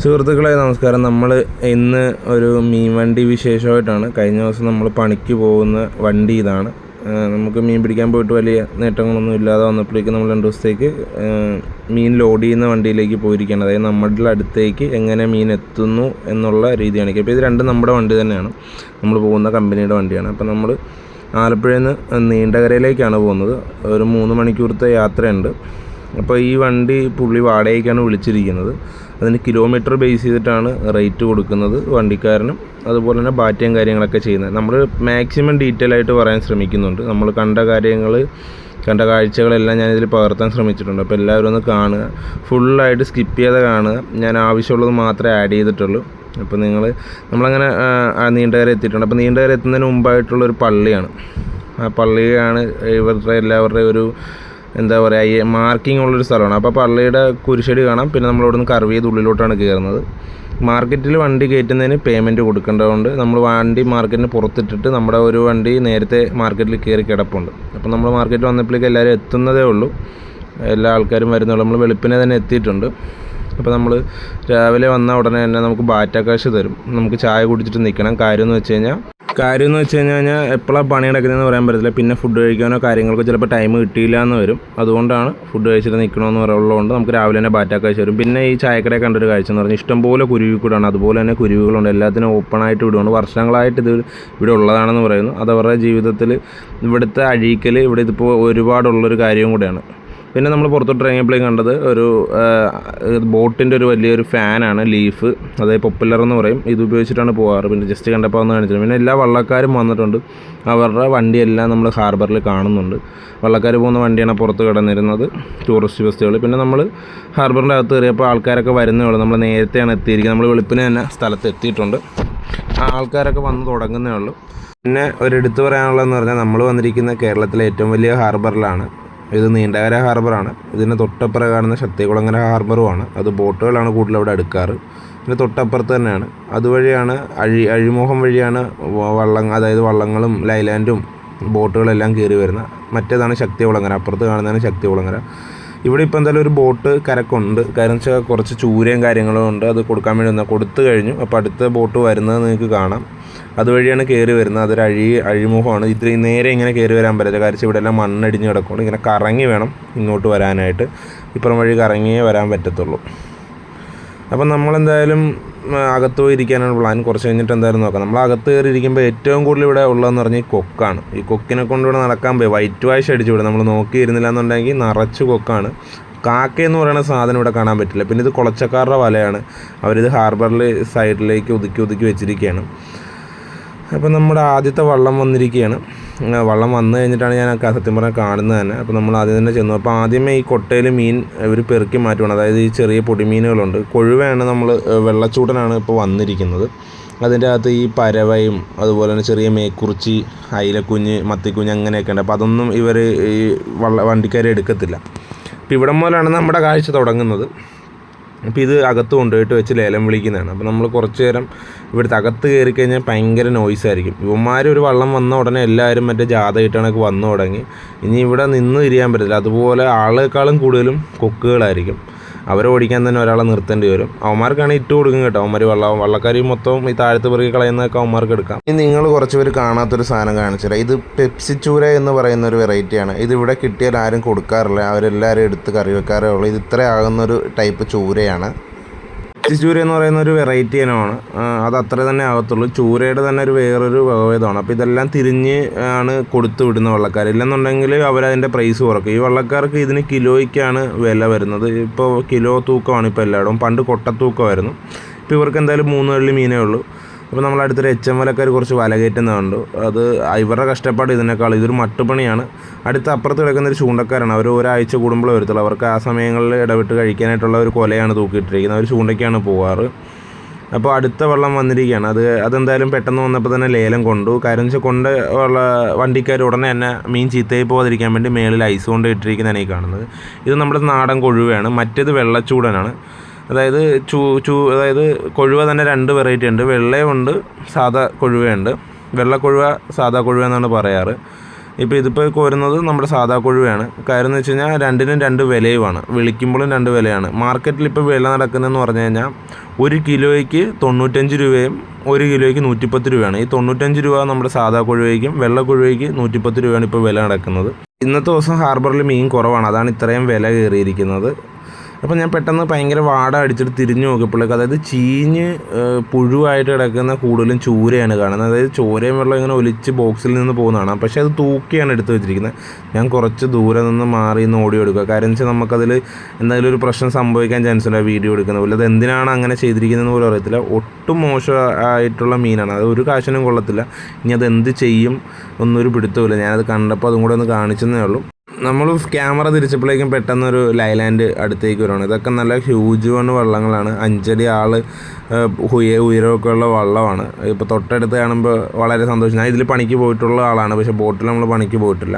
സുഹൃത്തുക്കളെ നമസ്കാരം. നമ്മൾ ഇന്ന് ഒരു മീൻ വണ്ടി വിശേഷമായിട്ടാണ്. കഴിഞ്ഞ ദിവസം നമ്മൾ പണിക്ക് പോകുന്ന വണ്ടി ഇതാണ്. നമുക്ക് മീൻ പിടിക്കാൻ പോയിട്ട് വലിയ നേട്ടങ്ങളൊന്നും ഇല്ലാതെ വന്നപ്പോഴേക്കും നമ്മൾ 2 ദിവസത്തേക്ക് മീൻ ലോഡ് ചെയ്യുന്ന വണ്ടിയിലേക്ക് പോയിരിക്കുകയാണ്. അതായത് നമ്മുടെ അടുത്തേക്ക് എങ്ങനെ മീൻ എത്തുന്നു എന്നുള്ള രീതിയാണ്. ഇപ്പോൾ ഇത് രണ്ടും നമ്മുടെ വണ്ടി തന്നെയാണ്, നമ്മൾ പോകുന്ന കമ്പനിയുടെ വണ്ടിയാണ്. അപ്പോൾ നമ്മൾ ആലപ്പുഴയിൽ നിന്ന് നീണ്ടകരയിലേക്കാണ് പോകുന്നത്. ഒരു 3 മണിക്കൂറത്തെ യാത്രയുണ്ട്. അപ്പോൾ ഈ വണ്ടി പുള്ളി വാടകയ്ക്കാണ് വിളിച്ചിരിക്കുന്നത്. അതിന് കിലോമീറ്റർ ബേസ് ചെയ്തിട്ടാണ് റേറ്റ് കൊടുക്കുന്നത് വണ്ടിക്കാരനും. അതുപോലെ തന്നെ ബാറ്റയും കാര്യങ്ങളൊക്കെ ചെയ്യുന്നത്. നമ്മൾ മാക്സിമം ഡീറ്റെയിൽ ആയിട്ട് പറയാൻ ശ്രമിക്കുന്നുണ്ട്. നമ്മൾ കണ്ട കാഴ്ചകളെല്ലാം ഞാനിതിൽ പകർത്താൻ ശ്രമിച്ചിട്ടുണ്ട്. അപ്പോൾ എല്ലാവരും ഒന്ന് കാണുക, ഫുള്ളായിട്ട് സ്കിപ്പ് ചെയ്ത് കാണുക. ഞാൻ ആവശ്യമുള്ളത് മാത്രമേ ആഡ് ചെയ്തിട്ടുള്ളൂ. അപ്പോൾ നമ്മളങ്ങനെ നീണ്ടകര എത്തിയിട്ടുണ്ട്. അപ്പോൾ നീണ്ടകര എത്തുന്നതിന് മുമ്പായിട്ടുള്ളൊരു പള്ളിയാണ്. ആ പള്ളിയാണ് ഇവരുടെ എല്ലാവരുടെയും ഒരു എന്താ പറയുക, മാർക്കിംഗ് ഉള്ളൊരു സ്ഥലമാണ്. അപ്പോൾ പള്ളിയുടെ കുരിശടി കാണാം. പിന്നെ നമ്മളവിടെ നിന്ന് കർവ് ചെയ്ത് ഉള്ളിലോട്ടാണ് കയറുന്നത്. മാർക്കറ്റിൽ വണ്ടി കയറ്റുന്നതിന് പേയ്മെൻറ്റ് കൊടുക്കേണ്ടതുകൊണ്ട് നമ്മൾ വണ്ടി മാർക്കറ്റിന് പുറത്തിട്ടിട്ട് നമ്മുടെ ഒരു വണ്ടി നേരത്തെ മാർക്കറ്റിൽ കയറി കിടപ്പുണ്ട്. അപ്പോൾ നമ്മൾ മാർക്കറ്റിൽ വന്നപ്പോഴേക്കും എല്ലാവരും എത്തുന്നതേ ഉള്ളൂ, എല്ലാ ആൾക്കാരും വരുന്നുള്ളൂ. നമ്മൾ വെളുപ്പിനെ തന്നെ എത്തിയിട്ടുണ്ട്. അപ്പോൾ നമ്മൾ രാവിലെ വന്ന ഉടനെ തന്നെ നമുക്ക് ബാറ്റ കാശ് തരും. നമുക്ക് ചായ കുടിച്ചിട്ട് നിൽക്കണം. കാര്യം എന്ന് വെച്ച് കഴിഞ്ഞാൽ എപ്പോഴാണ് പണി നടക്കുന്നതെന്ന് പറയാൻ പറ്റത്തില്ല. പിന്നെ ഫുഡ് കഴിക്കാനോ കാര്യങ്ങൾക്കോ ചിലപ്പോൾ ടൈം കിട്ടിയില്ല എന്ന് വരും. അതുകൊണ്ടാണ് ഫുഡ് കഴിച്ചിട്ട് നിൽക്കണമെന്ന് പറയുള്ളതുകൊണ്ട് നമുക്ക് രാവിലെ തന്നെ ബാറ്റ കാശ് വരും. പിന്നെ ഈ ചായക്കടയെ കണ്ടൊരു കാഴ്ച എന്ന് പറഞ്ഞാൽ ഇഷ്ടംപോലെ കുരുവിക്കൂടാണ്. അതുപോലെ തന്നെ കുരുവികളുണ്ട്, എല്ലാത്തിനും ഓപ്പണായിട്ട് വിടുകയാണ്. വർഷങ്ങളായിട്ട് ഇത് ഇവിടെ ഉള്ളതാണെന്ന് പറയുന്നു. അത് അവരുടെ ജീവിതത്തിൽ ഇവിടുത്തെ അഴീക്കൽ ഇവിടെ ഇതിപ്പോൾ ഒരുപാടുള്ളൊരു കാര്യവും കൂടെയാണ്. പിന്നെ നമ്മൾ പുറത്തോട്ട് ഇറങ്ങിയപ്പോഴേക്കും കണ്ടത് ഒരു ബോട്ടിൻ്റെ ഒരു വലിയൊരു ഫാനാണ്, ലീഫ്, അതായത് പോപ്പുലർ എന്ന് പറയും. ഇത് ഉപയോഗിച്ചിട്ടാണ് പോകാറ്. പിന്നെ ജസ്റ്റ് കണ്ടപ്പോൾ ഒന്ന് കാണിച്ചിട്ടുണ്ട്. പിന്നെ എല്ലാ വള്ളക്കാരും വന്നിട്ടുണ്ട്. അവരുടെ വണ്ടിയെല്ലാം നമ്മൾ ഹാർബറിൽ കാണുന്നുണ്ട്. വള്ളക്കാർ പോകുന്ന വണ്ടിയാണ് പുറത്ത് കിടന്നിരുന്നത്, ടൂറിസ്റ്റ് ബസ്സുകൾ. പിന്നെ നമ്മൾ ഹാർബറിൻ്റെ അകത്ത് കയറിയപ്പോൾ ആൾക്കാരൊക്കെ വരുന്നേ ഉള്ളൂ. നമ്മൾ നേരത്തെയാണ് എത്തിയിരിക്കുന്നത്. നമ്മൾ വെളുപ്പിന് തന്നെ സ്ഥലത്ത് എത്തിയിട്ടുണ്ട്. ആൾക്കാരൊക്കെ വന്ന് തുടങ്ങുന്നേ ഉള്ളൂ. പിന്നെ ഒരെടുത്ത് പറയാനുള്ളതെന്ന് പറഞ്ഞാൽ നമ്മൾ വന്നിരിക്കുന്ന കേരളത്തിലെ ഏറ്റവും വലിയ ഹാർബറിലാണ്. ഇത് നീണ്ടകര ഹാർബറാണ്. ഇതിന് തൊട്ടപ്പുറം കാണുന്ന ശക്തികുളങ്ങര ഹാർബറുമാണ്. അത് ബോട്ടുകളാണ് കൂടുതൽ അവിടെ എടുക്കാറ്. പിന്നെ തൊട്ടപ്പുറത്ത് തന്നെയാണ്, അതുവഴിയാണ് അഴിമുഖം വഴിയാണ് അതായത് വള്ളങ്ങളും ലൈലാൻഡും ബോട്ടുകളെല്ലാം കയറി വരുന്നത്. മറ്റേതാണ് ശക്തികുളങ്ങര, അപ്പുറത്ത് കാണുന്നതാണ് ശക്തികുളങ്ങര. ഇവിടെ ഇപ്പോൾ എന്തായാലും ഒരു ബോട്ട് കരക്കുണ്ട്. കാരണം വെച്ചാൽ കുറച്ച് ചൂരയും കാര്യങ്ങളും ഉണ്ട്. അത് കൊടുക്കാൻ വേണ്ടി കൊടുത്തു കഴിഞ്ഞു. അപ്പോൾ അടുത്ത ബോട്ട് വരുന്നത് നിങ്ങൾക്ക് കാണാം. അതുവഴിയാണ് കയറി വരുന്നത്. അതൊരു അഴിമുഖമാണ്. ഇത്രയും നേരെ ഇങ്ങനെ കയറി വരാൻ പറ്റില്ല. കാരണം ഇവിടെ എല്ലാം മണ്ണടിഞ്ഞ് കിടക്കുന്നുണ്ട്. ഇങ്ങനെ കറങ്ങി വേണം ഇങ്ങോട്ട് വരാനായിട്ട്. ഇപ്പുറം വഴി കറങ്ങിയേ വരാൻ പറ്റത്തുള്ളൂ. അപ്പം നമ്മളെന്തായാലും അകത്ത് പോയി ഇരിക്കാനാണ് പ്ലാൻ. കുറച്ച് കഴിഞ്ഞിട്ട് എന്തായാലും നോക്കാം. നമ്മൾ അകത്ത് കയറി ഇരിക്കുമ്പോൾ ഏറ്റവും കൂടുതൽ ഇവിടെ ഉള്ളതെന്ന് പറഞ്ഞാൽ ഈ കൊക്കാണ്. ഈ കൊക്കിനെ കൊണ്ടിവിടെ നടക്കാൻ പോയി വൈറ്റ് വാഷ് അടിച്ചു വിടും. നമ്മൾ നോക്കിയിരുന്നില്ല എന്നുണ്ടെങ്കിൽ നിറച്ച് കൊക്കാണ്. കാക്കയെന്ന് പറയുന്ന സാധനം ഇവിടെ കാണാൻ പറ്റില്ല. പിന്നെ ഇത് കുളച്ചക്കാരുടെ വലയാണ്. അവരിത് ഹാർബറിൽ സൈഡിലേക്ക് ഒതുക്കി വെച്ചിരിക്കുകയാണ്. അപ്പോൾ നമ്മുടെ ആദ്യത്തെ വള്ളം വന്നിരിക്കുകയാണ്. വള്ളം വന്നു കഴിഞ്ഞിട്ടാണ് ഞാൻ സത്യം പറഞ്ഞാൽ കാണുന്നത് തന്നെ. അപ്പോൾ നമ്മൾ ആദ്യം തന്നെ ചെന്നു. അപ്പോൾ ആദ്യമേ ഈ കൊട്ടയിൽ മീൻ ഇവർ പെറുക്കി മാറ്റുകയാണ്. അതായത് ഈ ചെറിയ പൊടിമീനുകളുണ്ട്. കൊഴുവയാണ്, നമ്മൾ വെള്ളച്ചൂടനാണ് ഇപ്പോൾ വന്നിരിക്കുന്നത്. അതിൻ്റെ അകത്ത് ഈ പരവയും അതുപോലെ തന്നെ ചെറിയ മേക്കുറിച്ചി, അയിലക്കുഞ്ഞ്, മത്തിക്കുഞ്ഞ് അങ്ങനെയൊക്കെ ഉണ്ട്. അപ്പോൾ അതൊന്നും ഇവർ ഈ വണ്ടിക്കാർ എടുക്കത്തില്ല. അപ്പോൾ ഇവിടം മുതലാണ് നമ്മുടെ കാഴ്ച തുടങ്ങുന്നത്. അപ്പോൾ ഇത് അകത്ത് കൊണ്ടുപോയിട്ട് വെച്ച് ലേലം വിളിക്കുന്നതാണ്. അപ്പോൾ നമ്മൾ കുറച്ച് നേരം ഇവിടുത്തെ അകത്ത് കയറി കഴിഞ്ഞാൽ ഭയങ്കര നോയ്സായിരിക്കും. ഇവന്മാർ ഒരു വള്ളം വന്ന ഉടനെ എല്ലാവരും മറ്റേ ജാഥ കിട്ടണൊക്കെ വന്നു തുടങ്ങി. ഇനി ഇവിടെ നിന്ന് തിരിയാൻ പറ്റില്ല. അതുപോലെ ആളേക്കാളും കൂടുതലും കൊക്കുകളായിരിക്കും. അവരെ ഓടിക്കാൻ തന്നെ ഒരാളെ നിർത്തേണ്ടി വരും. അവന്മാർക്കാണ് ഇട്ട് കൊടുക്കും കേട്ടോ. അവന്മാർ വള്ളക്കാർ മൊത്തം ഈ താഴത്ത് പെറുക്കി കളയുന്നതൊക്കെ അവന്മാർക്ക് എടുക്കാം. ഇനി നിങ്ങൾ കുറച്ച് പേര് കാണാത്തൊരു സാധനം കാണിച്ചുതരാം. ഇത് പെപ്സി ചൂര എന്ന് പറയുന്ന ഒരു വെറൈറ്റിയാണ്. ഇതിവിടെ കിട്ടിയാൽ ആരും കൊടുക്കാറില്ല. അവരെല്ലാവരും എടുത്ത് കറി വെക്കാറേ ഉള്ളൂ. ഇത് ഇത്ര ആകുന്നൊരു ടൈപ്പ് ചൂരയാണ്. പെപ്സി ചൂര എന്ന് പറയുന്ന ഒരു വെറൈറ്റി ഇനമാണ്. അത് അത്ര തന്നെ ആകത്തുള്ളൂ. ചൂരയുടെ തന്നെ ഒരു വേറൊരു വകഭേദമാണ്. അപ്പോൾ ഇതെല്ലാം തിരിഞ്ഞ് ആണ് കൊടുത്തു വിടുന്ന വള്ളക്കാർ. ഇല്ലെന്നുണ്ടെങ്കിൽ അവരതിൻ്റെ പ്രൈസ് കുറക്കും. ഈ വള്ളക്കാർക്ക് ഇതിന് കിലോയ്ക്കാണ് വില വരുന്നത്. ഇപ്പോൾ കിലോ തൂക്കമാണ് ഇപ്പോൾ എല്ലായിടവും. പണ്ട് കൊട്ടത്തൂക്കമായിരുന്നു. ഇപ്പോൾ ഇവർക്ക് എന്തായാലും 3 വെള്ളി മീനേ ഉള്ളൂ. അപ്പോൾ നമ്മളടുത്തൊരു HM കുറച്ച് വല കയറ്റുന്നതുണ്ട്. അത് ഇവരുടെ കഷ്ടപ്പാട് ഇതിനേക്കാൾ. ഇതൊരു മട്ടുപണിയാണ്. അപ്പുറത്ത് കിടക്കുന്നൊരു ചൂണ്ടക്കാരാണ്. അവർ ഒരാഴ്ച കൂടുമ്പോഴേ വരത്തുള്ളൂ. അവർക്ക് ആ സമയങ്ങളിൽ ഇടവിട്ട് കഴിക്കാനായിട്ടുള്ള ഒരു കൊലയാണ് തൂക്കിയിട്ടിരിക്കുന്നത്. അവർ ചൂണ്ടയ്ക്കാണ് പോവാറ്. അപ്പോൾ അടുത്ത വെള്ളം വന്നിരിക്കുകയാണ്. അതെന്തായാലും പെട്ടെന്ന് വന്നപ്പോൾ തന്നെ ലേലം കൊണ്ടു. കാര്യം വെച്ചാൽ വണ്ടിക്കാർ ഉടനെ തന്നെ മീൻ ചീത്തയായി പോകാതിരിക്കാൻ വേണ്ടി മേളിൽ ഐസ് കൊണ്ട് ഇട്ടിരിക്കുന്നതാണ് ഈ കാണുന്നത്. ഇത് നമ്മുടെ നാടൻ കൊഴുവയാണ്. മറ്റേത് വെള്ളച്ചൂടനാണ്. അതായത് അതായത് കൊഴുവ തന്നെ 2 വെറൈറ്റി ഉണ്ട്. വെള്ളയുണ്ട്, സാധാ കൊഴുവയുണ്ട്. വെള്ളക്കൊഴുവ, സാധാ കൊഴുവ എന്നാണ് പറയാറ്. ഇപ്പോൾ ഇതിപ്പോൾ കോരുന്നത് നമ്മുടെ സാധാ കൊഴുവയാണ്. കാര്യം എന്ന് വെച്ച് കഴിഞ്ഞാൽ രണ്ടിനും രണ്ട് വിലയുമാണ്, വിളിക്കുമ്പോഴും രണ്ട് വിലയാണ്. മാർക്കറ്റിൽ ഇപ്പോൾ വില നടക്കുന്നതെന്ന് പറഞ്ഞു കഴിഞ്ഞാൽ 1 കിലോയ്ക്ക് 95 രൂപയും 1 കിലോയ്ക്ക് 110 രൂപയാണ്. ഈ 95 രൂപ നമ്മുടെ സാധാ കൊഴുവയ്ക്കും വെള്ള കൊഴുവയ്ക്ക് 110 രൂപയാണ് ഇപ്പോൾ വില നടക്കുന്നത്. ഇന്നത്തെ ദിവസം ഹാർബറിൽ മീൻ കുറവാണ്, അതാണ് ഇത്രയും വില കയറിയിരിക്കുന്നത്. അപ്പോൾ ഞാൻ പെട്ടെന്ന് ഭയങ്കര വാട അടിച്ചിട്ട് തിരിഞ്ഞു നോക്കിയപ്പോഴേക്ക് അതായത് ചീഞ്ഞ് പുഴുവായിട്ട് കിടക്കുന്ന കൂടുതലും ചൂരയാണ് കാണുന്നത്. അതായത് ചോരയും വെള്ളം ഇങ്ങനെ ഒലിച്ച് ബോക്സിൽ നിന്ന് പോകുന്നതാണ്. പക്ഷേ അത് തൂക്കിയാണ് എടുത്ത് വെച്ചിരിക്കുന്നത്. ഞാൻ കുറച്ച് ദൂരെ നിന്ന് മാറി നിന്ന് ഓടി എടുക്കുക. കാര്യം വെച്ചാൽ നമുക്കതിൽ എന്തെങ്കിലും ഒരു പ്രശ്നം സംഭവിക്കാൻ ചാൻസ് ഉണ്ട് വീഡിയോ എടുക്കുന്ന പോലെ. അത് എന്തിനാണ് അങ്ങനെ ചെയ്തിരിക്കുന്നതെന്ന് പോലും അറിയത്തില്ല. ഒട്ടും മോശമായിട്ടുള്ള മീനാണ്, അത് ഒരു കാശിനും കൊള്ളത്തില്ല. ഇനി അത് എന്ത് ചെയ്യും ഒന്നൊരു പിടുത്തമില്ല. ഞാനത് കണ്ടപ്പോൾ അതും കൂടെ ഒന്ന് കാണിച്ചെന്നേ ഉള്ളൂ. നമ്മൾ ക്യാമറ തിരിച്ചപ്പോഴേക്കും പെട്ടെന്നൊരു ലൈലാൻഡ് അടുത്തേക്ക് വരുവാണ്. ഇതൊക്കെ നല്ല ഹ്യൂജ് വെള്ളങ്ങളാണ്, 5 അടി ഉയരമൊക്കെ ഉള്ള വള്ളമാണ്. ഇപ്പോൾ തൊട്ടടുത്ത് കാണുമ്പോൾ വളരെ സന്തോഷം. ഞാൻ ഇതിൽ പണിക്ക് പോയിട്ടുള്ള ആളാണ്, പക്ഷേ ബോട്ടിൽ നമ്മൾ പണിക്ക് പോയിട്ടില്ല.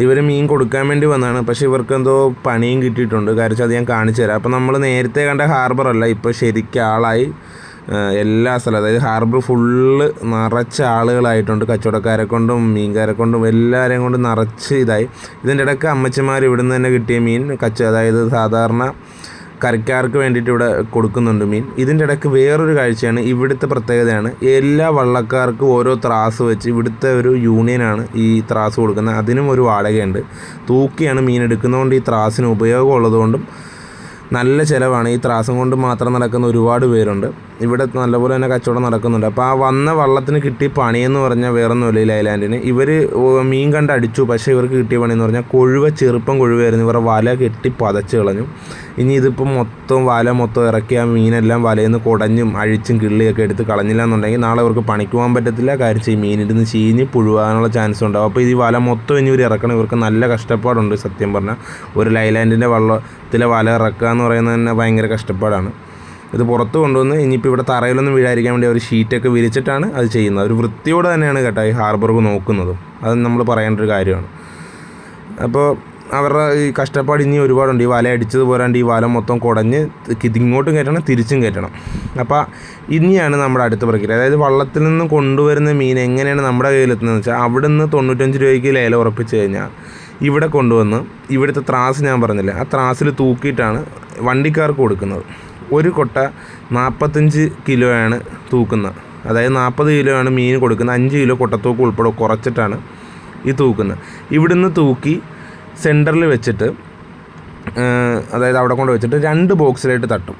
ഇവർ മീൻ കൊടുക്കാൻ വേണ്ടി വന്നതാണ്, പക്ഷേ ഇവർക്ക് എന്തോ പണിയും കിട്ടിയിട്ടുണ്ട്. കാര്യം അത് ഞാൻ കാണിച്ചു തരാം. അപ്പോൾ നമ്മൾ നേരത്തെ കണ്ട ഹാർബറല്ല, ഇപ്പോൾ ശരിക്കും ആളായി എല്ലാ സ്ഥലവും. അതായത് ഹാർബർ ഫുള്ള് നിറച്ച ആളുകളായിട്ടുണ്ട്, കച്ചവടക്കാരെ കൊണ്ടും മീൻകാരെ കൊണ്ടും എല്ലാവരെയും കൊണ്ട് നിറച്ച് ഇതായി. ഇതിൻ്റെ ഇടയ്ക്ക് അമ്മച്ചിമാർ ഇവിടെ നിന്ന് തന്നെ കിട്ടിയ മീൻ അതായത് സാധാരണ കറിക്കാർക്ക് വേണ്ടിയിട്ട് ഇവിടെ കൊടുക്കുന്നുണ്ട് മീൻ. ഇതിൻ്റെ ഇടയ്ക്ക് വേറൊരു കാഴ്ചയാണ്, ഇവിടുത്തെ പ്രത്യേകതയാണ്, എല്ലാ വള്ളക്കാർക്കും ഓരോ ത്രാസ് വെച്ച്, ഇവിടുത്തെ ഒരു യൂണിയനാണ് ഈ ത്രാസ് കൊടുക്കുന്നത്. അതിനും ഒരു വാടകയുണ്ട്. തൂക്കിയാണ് മീൻ എടുക്കുന്നതുകൊണ്ട് ഈ ത്രാസിന് ഉപയോഗമുള്ളതുകൊണ്ടും നല്ല ചിലവാണ്. ഈ ത്രാസം കൊണ്ട് മാത്രം നടക്കുന്ന ഒരുപാട് പേരുണ്ട് ഇവിടെ, നല്ലപോലെ തന്നെ കച്ചവടം നടക്കുന്നുണ്ട്. അപ്പോൾ ആ വന്ന വള്ളത്തിന് കിട്ടിയ പണിയെന്ന് പറഞ്ഞാൽ വേറൊന്നുമില്ല. ഈ ലൈലാൻഡിന് ഇവർ മീൻ കണ്ട് അടിച്ചു, പക്ഷേ ഇവർക്ക് കിട്ടിയ പണിയെന്ന് പറഞ്ഞാൽ ചെറുപ്പം കൊഴുവായിരുന്നു. ഇവരുടെ വല കെട്ടി പതച്ച് കളഞ്ഞു. ഇനി ഇതിപ്പോൾ വല മൊത്തം ഇറക്കി ആ മീനെല്ലാം വലയിൽ നിന്ന് കുടഞ്ഞും അഴിച്ചും കിള്ളിയൊക്കെ എടുത്ത് കളഞ്ഞില്ല എന്നുണ്ടെങ്കിൽ നാളെ ഇവർക്ക് പണിക്ക് പോകാൻ പറ്റത്തില്ല. കാര്യം ചെയ്യും മീനിരുന്ന് ചീഞ്ഞ് പുഴുവാനുള്ള ചാൻസ് ഉണ്ടാവും. അപ്പോൾ ഈ വല മൊത്തം ഇനി ഇവർ ഇറക്കണം. ഇവർക്ക് നല്ല കഷ്ടപ്പാടുണ്ട് സത്യം പറഞ്ഞാൽ. ഒരു ലൈലാൻഡിൻ്റെ വള്ളത്തിലെ വല ഇറക്കുക എന്ന് പറയുന്നത് തന്നെ ഭയങ്കര കഷ്ടപ്പാടാണ്. ഇത് പുറത്ത് കൊണ്ടുവന്ന് ഇനിയിപ്പോൾ ഇവിടെ തറയിലൊന്നും വീഴാതിരിക്കാൻ വേണ്ടി അവർ ഷീറ്റൊക്കെ വിരിച്ചിട്ടാണ് അത് ചെയ്യുന്നത്. ഒരു വൃത്തിയോടെ തന്നെയാണ് കേട്ടോ ഈ ഹാർബർക്ക് നോക്കുന്നതും, അത് നമ്മൾ പറയേണ്ട ഒരു കാര്യമാണ്. അപ്പോൾ അവരുടെ ഈ കഷ്ടപ്പാട് ഇനി ഒരുപാടുണ്ട്. ഈ വല അടിച്ചത് പോരാണ്ട് ഈ വല മൊത്തം കുടഞ്ഞ് ഇങ്ങോട്ടും കയറ്റണം തിരിച്ചും കയറ്റണം. അപ്പോൾ ഇനിയാണ് നമ്മുടെ അടുത്ത പ്രക്രിയ. അതായത് വള്ളത്തിൽ നിന്ന് കൊണ്ടുവരുന്ന മീൻ എങ്ങനെയാണ് നമ്മുടെ കയ്യിലെത്തുന്നതെന്ന് വെച്ചാൽ, അവിടെ നിന്ന് 95 രൂപയ്ക്ക് ലേലം ഉറപ്പിച്ച് കഴിഞ്ഞാൽ ഇവിടെ കൊണ്ടുവന്ന് ഇവിടുത്തെ ത്രാസ് ഞാൻ പറഞ്ഞില്ലേ, ആ ത്രാസിൽ തൂക്കിയിട്ടാണ് വണ്ടിക്കാർക്ക് കൊടുക്കുന്നത്. ഒരു കൊട്ട 45 കിലോയാണ് തൂക്കുന്നത്. അതായത് 40 കിലോയാണ് മീൻ കൊടുക്കുന്നത്. 5 കിലോ കൊട്ടത്തൂക്ക് ഉൾപ്പെടെ കുറച്ചിട്ടാണ് ഈ തൂക്കുന്നത്. ഇവിടുന്ന് തൂക്കി സെൻറ്ററിൽ വെച്ചിട്ട്, അതായത് അവിടെ കൊണ്ട് വെച്ചിട്ട് 2 ബോക്സിലായിട്ട് തട്ടും.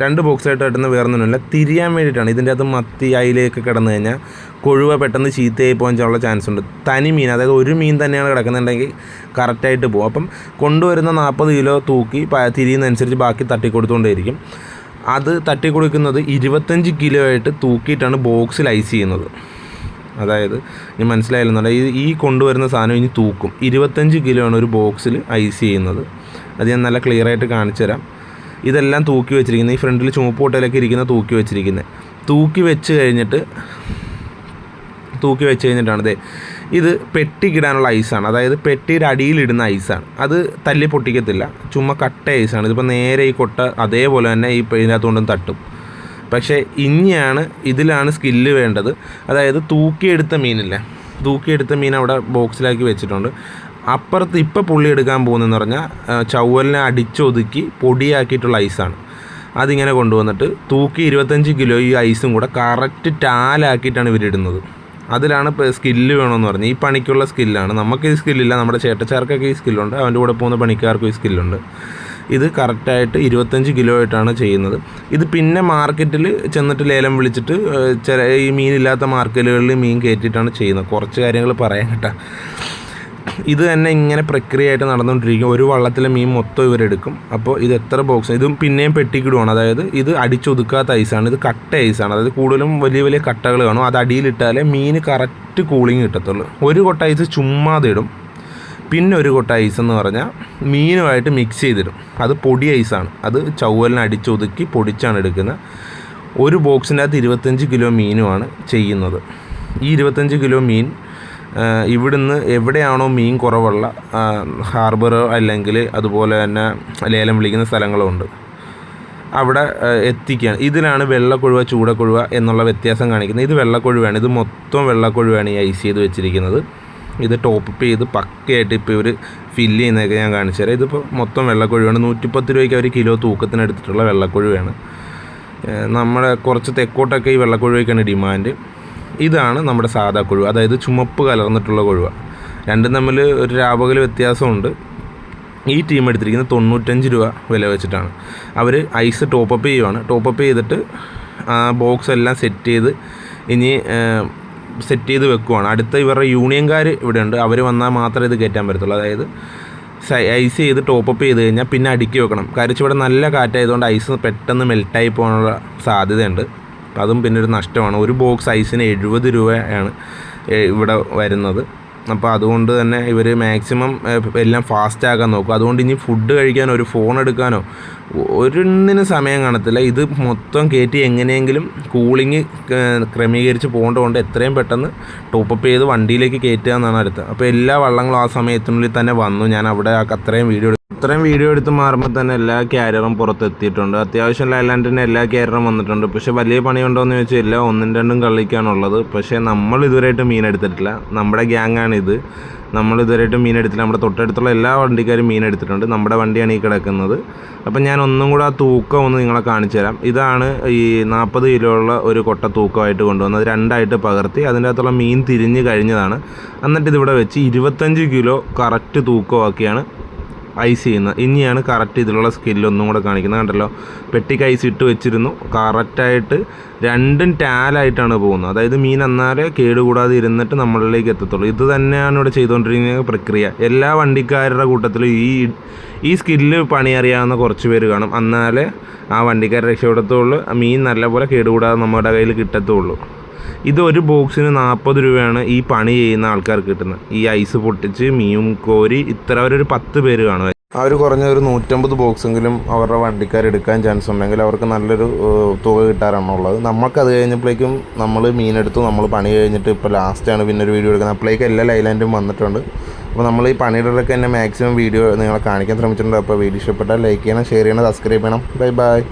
2 ബോക്സിലായിട്ട് തട്ടുന്ന വേറൊന്നുമില്ല, തിരിയാൻ വേണ്ടിയിട്ടാണ്. ഇതിൻ്റെ അകത്ത് മത്തി അയിലേക്ക് കിടന്നു കഴിഞ്ഞാൽ കൊഴുവ പെട്ടെന്ന് ചീത്തയായി പോകാനുള്ള ചാൻസ് ഉണ്ട്. തനി മീൻ, അതായത് ഒരു മീൻ തന്നെയാണ് കിടക്കുന്നുണ്ടെങ്കിൽ കറക്റ്റായിട്ട് പോകും. അപ്പം കൊണ്ടുവരുന്ന 40 കിലോ തൂക്കി തിരിയുന്നതനുസരിച്ച് ബാക്കി തട്ടിക്കൊടുത്തുകൊണ്ടേയിരിക്കും. അത് തട്ടിക്കൊടുക്കുന്നത് 25 കിലോ ആയിട്ട് തൂക്കിയിട്ടാണ് ബോക്സിൽ ഐസ് ചെയ്യുന്നത്. അതായത് ഇനി മനസ്സിലായില്ലെന്നുണ്ടെങ്കിൽ ഈ കൊണ്ടുവരുന്ന സാധനം ഇനി തൂക്കും. 25 കിലോ ആണ് ഒരു ബോക്സിൽ ഐസ് ചെയ്യുന്നത്. അത് ഞാൻ നല്ല ക്ലിയറായിട്ട് കാണിച്ചു തരാം. ഇതെല്ലാം തൂക്കി വെച്ചിരിക്കുന്നത്, ഈ ഫ്രണ്ടിൽ ചുവപ്പ് പൊട്ടയിലൊക്കെ ഇരിക്കുന്ന തൂക്കി വെച്ചിരിക്കുന്നത്. തൂക്കി വെച്ച് കഴിഞ്ഞിട്ടാണ് ഇത് പെട്ടിക്കിടാനുള്ള ഐസാണ്. അതായത് പെട്ടിയുടെ അടിയിലിടുന്ന ഐസാണ്. അത് തല്ലി പൊട്ടിക്കത്തില്ല, ചുമ്മാ കട്ട ഐസാണ്. ഇതിപ്പോൾ നേരെ ഈ കൊട്ട അതേപോലെ തന്നെ ഈ ഇതിനകത്തുകൊണ്ടും തട്ടും. പക്ഷേ ഇതിലാണ് സ്കില്ല് വേണ്ടത്. അതായത് തൂക്കിയെടുത്ത മീൻ അവിടെ ബോക്സിലാക്കി വെച്ചിട്ടുണ്ട്. അപ്പുറത്ത് ഇപ്പോൾ പുള്ളി എടുക്കാൻ പോകുന്നതെന്ന് പറഞ്ഞാൽ ചവ്വലിനെ അടിച്ചൊതുക്കി പൊടിയാക്കിയിട്ടുള്ള ഐസാണ്. അതിങ്ങനെ കൊണ്ടുവന്നിട്ട് തൂക്കി 25 കിലോ ഈ ഐസും കൂടെ കറക്റ്റ് ടാലാക്കിയിട്ടാണ് ഇവരിടുന്നത്. അതിലാണ് ഇപ്പോൾ സ്കില്ല് വേണമെന്ന് പറഞ്ഞത്. ഈ പണിക്കുള്ള സ്കില്ലാണ്. നമുക്ക് ഈ സ്കില്ലില്ല, നമ്മുടെ ചേട്ടച്ചാർക്കൊക്കെ ഈ സ്കില്ലുണ്ട്, അവൻ്റെ കൂടെ പോകുന്ന പണിക്കാർക്കും ഈ സ്കില്ലുണ്ട്. ഇത് കറക്റ്റായിട്ട് 25 കിലോ ആയിട്ടാണ് ചെയ്യുന്നത്. ഇത് പിന്നെ മാർക്കറ്റിൽ ചെന്നിട്ട് ലേലം വിളിച്ചിട്ട് ഈ മീനില്ലാത്ത മാർക്കറ്റുകളിൽ മീൻ കയറ്റിയിട്ടാണ് ചെയ്യുന്നത്. കുറച്ച് കാര്യങ്ങൾ പറയാൻ കേട്ടോ. ഇത് തന്നെ ഇങ്ങനെ പ്രക്രിയയായിട്ട് നടന്നുകൊണ്ടിരിക്കും. ഒരു വള്ളത്തിലെ മീൻ മൊത്തം ഇവരെടുക്കും. അപ്പോൾ ഇത് എത്ര ബോക്സ്, ഇതും പിന്നെയും പെട്ടിക്കിടുവാണ്. അതായത് ഇത് അടിച്ചൊതുക്കാത്ത ഐസാണ്, ഇത് കട്ട ഐസാണ്. അതായത് കൂടുതലും വലിയ വലിയ കട്ടകൾ കാണും. അത് അടിയിലിട്ടാലേ മീൻ കറക്റ്റ് കൂളിങ് കിട്ടത്തുള്ളൂ. ഒരു കൊട്ട ഐസ് ചുമ്മാതെ ഇടും, പിന്നെ ഒരു കൊട്ട ഐസ് എന്ന് പറഞ്ഞാൽ മീനുമായിട്ട് മിക്സ് ചെയ്തിടും. അത് പൊടി ഐസാണ്. അത് ചവ്വലിനെ അടിച്ചൊതുക്കി പൊടിച്ചാണ് എടുക്കുന്നത്. ഒരു ബോക്സിൻ്റെ അകത്ത് 25 കിലോ മീനുമാണ് ചെയ്യുന്നത്. ഈ 25 കിലോ മീൻ ഇവിടുന്ന് എവിടെയാണോ മീൻ കുറവുള്ള ഹാർബറോ അല്ലെങ്കിൽ അതുപോലെ തന്നെ ലേലം വിളിക്കുന്ന സ്ഥലങ്ങളോ ഉണ്ട്, അവിടെ എത്തിക്കുകയാണ്. ഇതിലാണ് വെള്ളക്കൊഴുവ ചൂടക്കൊഴുവ എന്നുള്ള വ്യത്യാസം കാണിക്കുന്നത്. ഇത് വെള്ളക്കൊഴുവയാണ്, ഇത് മൊത്തം വെള്ളക്കൊഴുവയാണ് ഈ ഐസ് ചെയ്ത് വെച്ചിരിക്കുന്നത്. ഇത് ടോപ്പ് അപ്പ് ചെയ്ത് പക്കയായിട്ട് ഇപ്പോൾ ഇവർ ഫില്ല് ചെയ്യുന്നതൊക്കെ ഞാൻ കാണിച്ചു തരാം. ഇതിപ്പോൾ മൊത്തം വെള്ളക്കൊഴുവാണ്. 110 രൂപയ്ക്ക് അവർ കിലോ തൂക്കത്തിനെടുത്തിട്ടുള്ള വെള്ളക്കൊഴുവാണ്. നമ്മുടെ കുറച്ച് തെക്കോട്ടൊക്കെ ഈ വെള്ളക്കൊഴുവയ്ക്കാണ് ഡിമാൻഡ്. ഇതാണ് നമ്മുടെ സാധാ കൊഴുവ, അതായത് ചുമപ്പ് കലർന്നിട്ടുള്ള കൊഴുവ. രണ്ടും തമ്മിൽ ഒരു രാപകൽ വ്യത്യാസമുണ്ട്. ഈ ടീം എടുത്തിരിക്കുന്നത് 95 രൂപ വില വെച്ചിട്ടാണ്. അവർ ഐസ് ടോപ്പപ്പ് ചെയ്യുവാണ്. ടോപ്പപ്പ് ചെയ്തിട്ട് ബോക്സ് എല്ലാം സെറ്റ് ചെയ്ത് വെക്കുവാണ്. അടുത്ത ഇവരുടെ യൂണിയൻകാർ ഇവിടെ ഉണ്ട്. അവർ വന്നാൽ മാത്രമേ ഇത് കയറ്റാൻ പറ്റത്തുള്ളൂ. അതായത് ഐസ് ചെയ്ത് ടോപ്പപ്പ് ചെയ്ത് കഴിഞ്ഞാൽ പിന്നെ അടുക്കി വെക്കണം. കാര്യം ഇവിടെ നല്ല കാറ്റായതുകൊണ്ട് ഐസ് പെട്ടെന്ന് മെൽറ്റായി പോകാനുള്ള സാധ്യതയുണ്ട്. അതും പിന്നെ ഒരു നഷ്ടമാണ്. ഒരു ബോക്സ് ഐസിന് 70 രൂപയാണ് ഇവിടെ വരുന്നത്. അപ്പോൾ അതുകൊണ്ട് തന്നെ ഇവർ മാക്സിമം എല്ലാം ഫാസ്റ്റ് ആക്കാൻ നോക്കും. അതുകൊണ്ട് ഇനി ഫുഡ് കഴിക്കാനോ ഒരു ഫോൺ എടുക്കാനോ ഒന്നിനും സമയം കാണത്തില്ല. ഇത് മൊത്തം കയറ്റി എങ്ങനെയെങ്കിലും കൂളിങ് ക്രമീകരിച്ച് പോകേണ്ടതുകൊണ്ട് എത്രയും പെട്ടെന്ന് ടോപ്പപ്പ് ചെയ്ത് വണ്ടിയിലേക്ക് കയറ്റുക എന്നാണ് അടുത്തത്. അപ്പോൾ എല്ലാ വള്ളങ്ങളും ആ സമയത്തിനുള്ളിൽ തന്നെ വന്നു. ഞാൻ അവിടെ അത്രയും വീഡിയോ എടുത്ത് മാറുമ്പോൾ തന്നെ എല്ലാ ക്യാരിയറും പുറത്തെത്തിയിട്ടുണ്ട്. അത്യാവശ്യം ലൈലാൻഡിൻ്റെ എല്ലാ ക്യാരിയറും വന്നിട്ടുണ്ട്. പക്ഷേ വലിയ പണിയുണ്ടോ എന്ന് ചോദിച്ചാൽ ഇല്ല, 1-2 കള്ളിക്കാണുള്ളത്. പക്ഷേ നമ്മൾ ഇതുവരെയായിട്ട് മീൻ എടുത്തിട്ടില്ല. നമ്മുടെ ഗ്യാങ്ങാണിത്. നമ്മൾ ഇതുവരെയായിട്ട് മീൻ എടുത്തില്ല. നമ്മുടെ തൊട്ടടുത്തുള്ള എല്ലാ വണ്ടിക്കാരും മീൻ എടുത്തിട്ടുണ്ട്. നമ്മുടെ വണ്ടിയാണ് ഈ കിടക്കുന്നത്. അപ്പം ഞാൻ ഒന്നും കൂടെ ആ തൂക്കം ഒന്ന് നിങ്ങളെ കാണിച്ചു തരാം. ഇതാണ് ഈ 40 കിലോ ഉള്ള ഒരു കൊട്ട തൂക്കമായിട്ട് കൊണ്ടുവന്നത്. 2ആയിട്ട് പകർത്തി അതിൻ്റെ അകത്തുള്ള മീൻ തിരിഞ്ഞ് കഴിഞ്ഞതാണ്. എന്നിട്ട് ഇതിവിടെ വെച്ച് 25 കിലോ കറക്റ്റ് തൂക്കമാക്കിയാണ് ഐസ് ചെയ്യുന്നത്. ഇനിയാണ് കറക്റ്റ് ഇതിലുള്ള സ്കില്ലൊന്നും കൂടെ കാണിക്കുന്നത്. കണ്ടല്ലോ, പെട്ടിക്ക് ഐസ് ഇട്ട് വെച്ചിരുന്നു. കറക്റ്റായിട്ട് രണ്ടും ടാലായിട്ടാണ് പോകുന്നത്. അതായത് മീൻ എന്നാലേ കേടുകൂടാതെ ഇരുന്നിട്ട് നമ്മളിലേക്ക് എത്തത്തുള്ളൂ. ഇത് തന്നെയാണ് ഇവിടെ ചെയ്തുകൊണ്ടിരിക്കുന്ന പ്രക്രിയ. എല്ലാ വണ്ടിക്കാരുടെ കൂട്ടത്തിലും ഈ സ്കില്ല് പണി അറിയാവുന്ന കുറച്ച് പേര് കാണും. എന്നാലേ ആ വണ്ടിക്കാർ രക്ഷപ്പെടത്തുള്ളൂ. മീൻ നല്ലപോലെ കേടുകൂടാതെ നമ്മുടെ കയ്യിൽ കിട്ടത്തുള്ളൂ. ഇത് ഒരു ബോക്സിന് 40 രൂപയാണ് ഈ പണി ചെയ്യുന്ന ആൾക്കാർക്ക് കിട്ടുന്നത്. ഈ ഐസ് പൊട്ടിച്ച് മീൻ കോരി അവരൊരു 10 പേര് കാണും. അവർ കുറഞ്ഞ ഒരു 150 ബോക്സെങ്കിലും അവരുടെ വണ്ടിക്കാർ എടുക്കാൻ ചാൻസ് ഉണ്ടെങ്കിൽ അവർക്ക് നല്ലൊരു തുക കിട്ടാറാണുള്ളത്. നമുക്കത് കഴിഞ്ഞപ്പോഴേക്കും നമ്മൾ മീനെടുത്തു. നമ്മൾ പണി കഴിഞ്ഞിട്ട് ഇപ്പോൾ ലാസ്റ്റാണ് പിന്നെ ഒരു വീഡിയോ എടുക്കുന്നത്. അപ്പോഴേക്കും എല്ലാ ലൈലാൻഡും വന്നിട്ടുണ്ട്. അപ്പോൾ നമ്മൾ ഈ പണിയുടെയൊക്കെ തന്നെ മാക്സിമം വീഡിയോ നിങ്ങളെ കാണിക്കാൻ ശ്രമിച്ചിട്ടുണ്ട്. അപ്പോൾ വീഡിയോ ഇഷ്ടപ്പെട്ടാൽ ലൈക്ക് ചെയ്യണം, ഷെയർ ചെയ്യണം, സബ്സ്ക്രൈബ് ചെയ്യണം. ബൈ.